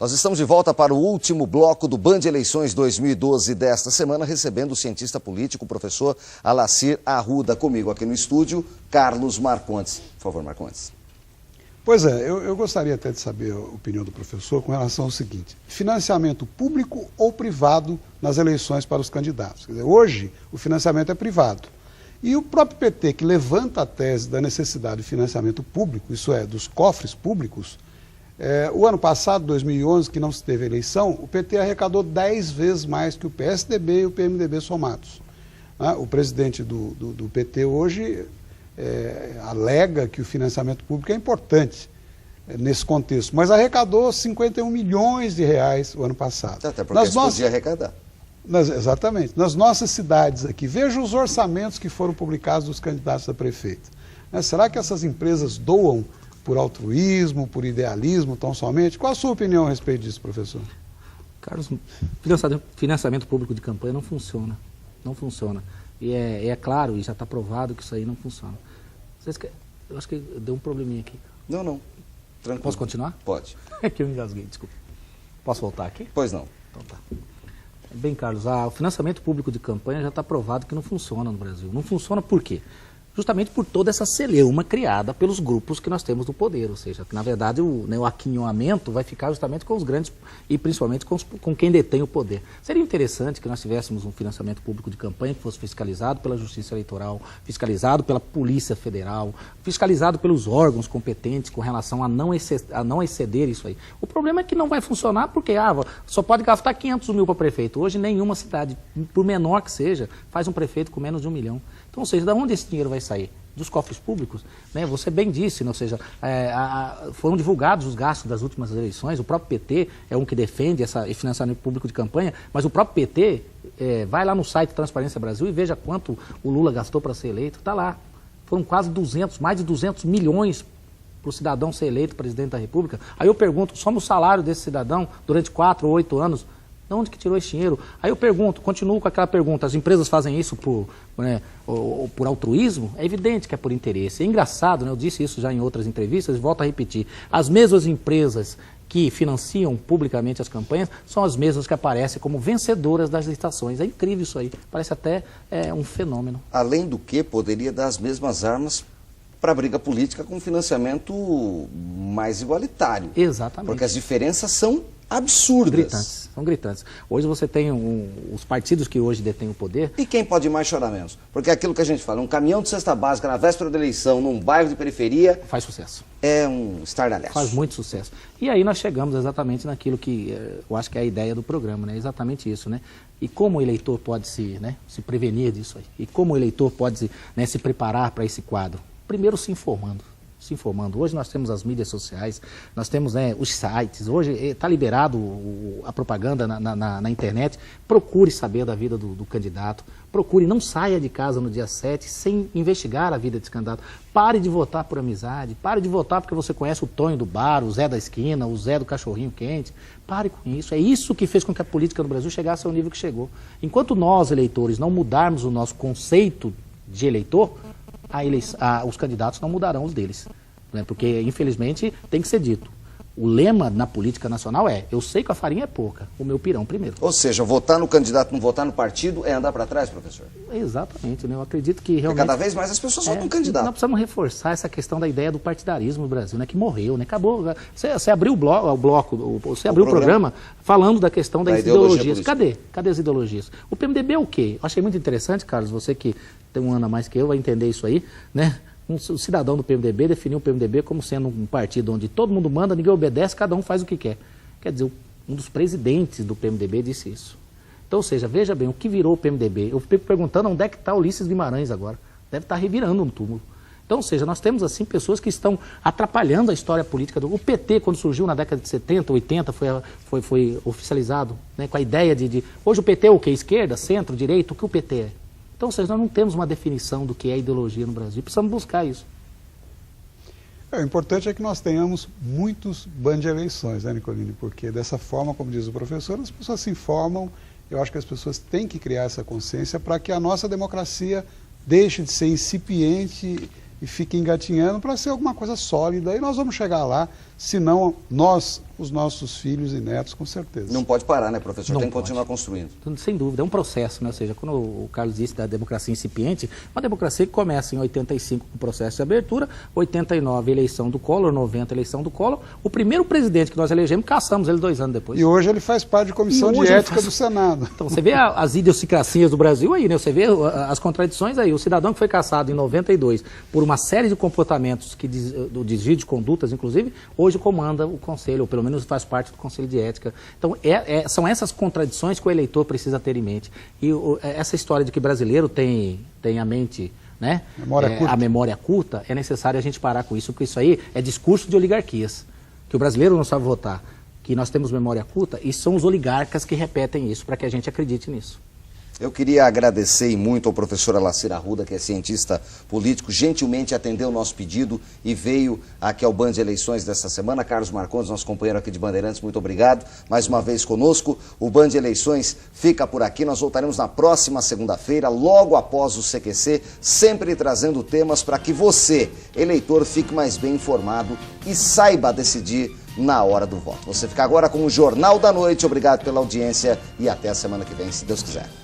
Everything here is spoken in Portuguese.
Nós estamos de volta para o último bloco do Band Eleições 2012 desta semana, recebendo o cientista político, o professor Alacir Arruda. Comigo aqui no estúdio, Carlos Marcondes. Por favor, Marcondes. Pois é, eu gostaria até de saber a opinião do professor com relação ao seguinte: financiamento público ou privado nas eleições para os candidatos? Quer dizer, hoje o financiamento é privado. E o próprio PT, que levanta a tese da necessidade de financiamento público, isso é, dos cofres públicos, o ano passado, 2011, que não se teve eleição, o PT arrecadou 10 vezes mais que o PSDB e o PMDB somados. O presidente do PT hoje alega que o financiamento público é importante nesse contexto, mas arrecadou 51 milhões de reais o ano passado. Até porque isso podia arrecadar. Exatamente. Nas nossas cidades aqui, veja os orçamentos que foram publicados dos candidatos a prefeito. Será que essas empresas doam por altruísmo, por idealismo, tão somente? Qual a sua opinião a respeito disso, professor? Carlos, financiamento público de campanha não funciona. Não funciona. E é claro, e já está provado que isso aí não funciona. Eu acho que deu um probleminha aqui. Não. Tranquilo. Posso continuar? Pode. É que eu engasguei, desculpa. Posso voltar aqui? Pois não. Então tá. Bem, Carlos, o financiamento público de campanha já está provado que não funciona no Brasil. Não funciona por quê? Justamente por toda essa celeuma criada pelos grupos que nós temos no poder, ou seja, que na verdade o aquinhoamento vai ficar justamente com os grandes e principalmente com quem detém o poder. Seria interessante que nós tivéssemos um financiamento público de campanha que fosse fiscalizado pela Justiça Eleitoral, fiscalizado pela Polícia Federal, fiscalizado pelos órgãos competentes com relação a não exceder isso aí. O problema é que não vai funcionar porque só pode gastar 500 mil para prefeito. Hoje nenhuma cidade, por menor que seja, faz um prefeito com menos de 1 milhão. Então, ou seja, de onde esse dinheiro vai sair? Dos cofres públicos? Você bem disse, ou seja, foram divulgados os gastos das últimas eleições, o próprio PT é um que defende esse financiamento público de campanha, mas o próprio PT vai lá no site Transparência Brasil e veja quanto o Lula gastou para ser eleito, está lá. Foram quase mais de 200 milhões para o cidadão ser eleito presidente da República. Aí eu pergunto, só no salário desse cidadão, durante 4 ou 8 anos, de onde que tirou esse dinheiro? Aí eu pergunto, continuo com aquela pergunta, as empresas fazem isso por altruísmo? É evidente que é por interesse. É engraçado, eu disse isso já em outras entrevistas, volto a repetir. As mesmas empresas que financiam publicamente as campanhas são as mesmas que aparecem como vencedoras das licitações. É incrível isso aí, parece até um fenômeno. Além do que, poderia dar as mesmas armas para a briga política com financiamento mais igualitário. Exatamente. Porque as diferenças são absurdas. São gritantes. Hoje você tem os partidos que hoje detêm o poder. E quem pode mais chorar menos? Porque é aquilo que a gente fala, um caminhão de cesta básica na véspera da eleição, num bairro de periferia... Faz sucesso. É um estardalhaço. Faz muito sucesso. E aí nós chegamos exatamente naquilo que eu acho que é a ideia do programa, exatamente isso, E como o eleitor pode se prevenir disso aí? E como o eleitor pode se preparar para esse quadro? Primeiro se informando. Hoje nós temos as mídias sociais, nós temos os sites, hoje está liberado a propaganda na internet. Procure saber da vida do candidato, não saia de casa no dia 7 sem investigar a vida desse candidato. Pare de votar por amizade, pare de votar porque você conhece o Tonho do bar, o Zé da esquina, o Zé do cachorrinho quente. Pare com isso, é isso que fez com que a política no Brasil chegasse ao nível que chegou. Enquanto nós, eleitores, não mudarmos o nosso conceito de eleitor, os candidatos não mudarão os deles. Porque, infelizmente, tem que ser dito. O lema na política nacional eu sei que a farinha é pouca, o meu pirão primeiro. Ou seja, votar no candidato, não votar no partido, é andar para trás, professor? Exatamente, eu acredito que realmente... Porque cada vez mais as pessoas votam no candidato. Nós precisamos reforçar essa questão da ideia do partidarismo no Brasil, que morreu, acabou. Você abriu você abriu o programa falando da questão das ideologias. Cadê as ideologias? O PMDB é o quê? Eu achei muito interessante, Carlos, você que tem um ano a mais que eu, vai entender isso aí, Um cidadão do PMDB definiu o PMDB como sendo um partido onde todo mundo manda, ninguém obedece, cada um faz o que quer. Quer dizer, um dos presidentes do PMDB disse isso. Então, ou seja, veja bem, o que virou o PMDB? Eu fico perguntando onde é que está Ulisses Guimarães agora. Deve estar revirando no túmulo. Então, ou seja, nós temos assim pessoas que estão atrapalhando a história política. O PT, quando surgiu na década de 70, 80, foi oficializado com a ideia de... Hoje o PT é o quê? Esquerda, centro, direita? O que o PT é? Então, ou seja, nós não temos uma definição do que é ideologia no Brasil, precisamos buscar isso. O importante é que nós tenhamos muitos bandos de eleições, Nicolini? Porque dessa forma, como diz o professor, as pessoas se informam. Eu acho que as pessoas têm que criar essa consciência para que a nossa democracia deixe de ser incipiente e fique engatinhando para ser alguma coisa sólida. E nós vamos chegar lá, se não nós, os nossos filhos e netos, com certeza. Não pode parar, né, professor? Não Tem que pode. continuar construindo. Sem dúvida, é um processo, né? Ou seja, quando o Carlos disse da democracia incipiente, uma democracia que começa em 85 com o processo de abertura, 89 eleição do Collor, 90 eleição do Collor. O primeiro presidente que nós elegemos, caçamos ele 2 anos depois. E hoje ele faz parte de comissão de ética do Senado. Então, você vê as idiosincrasias do Brasil aí, né? Você vê as contradições aí. O cidadão que foi caçado em 92 por uma série de comportamentos, do desvio de condutas, inclusive, hoje comanda o Conselho, ou pelo menos faz parte do Conselho de Ética. Então, são essas contradições que o eleitor precisa ter em mente. E essa história de que brasileiro tem a mente, né? A memória curta, é necessário a gente parar com isso, porque isso aí é discurso de oligarquias, que o brasileiro não sabe votar, que nós temos memória curta, e são os oligarcas que repetem isso, para que a gente acredite nisso. Eu queria agradecer muito ao professor Alacir Arruda, que é cientista político, gentilmente atendeu o nosso pedido e veio aqui ao Band de Eleições desta semana. Carlos Marcondes, nosso companheiro aqui de Bandeirantes, muito obrigado mais uma vez conosco. O Band de Eleições fica por aqui. Nós voltaremos na próxima segunda-feira, logo após o CQC, sempre trazendo temas para que você, eleitor, fique mais bem informado e saiba decidir na hora do voto. Você fica agora com o Jornal da Noite. Obrigado pela audiência e até a semana que vem, se Deus quiser.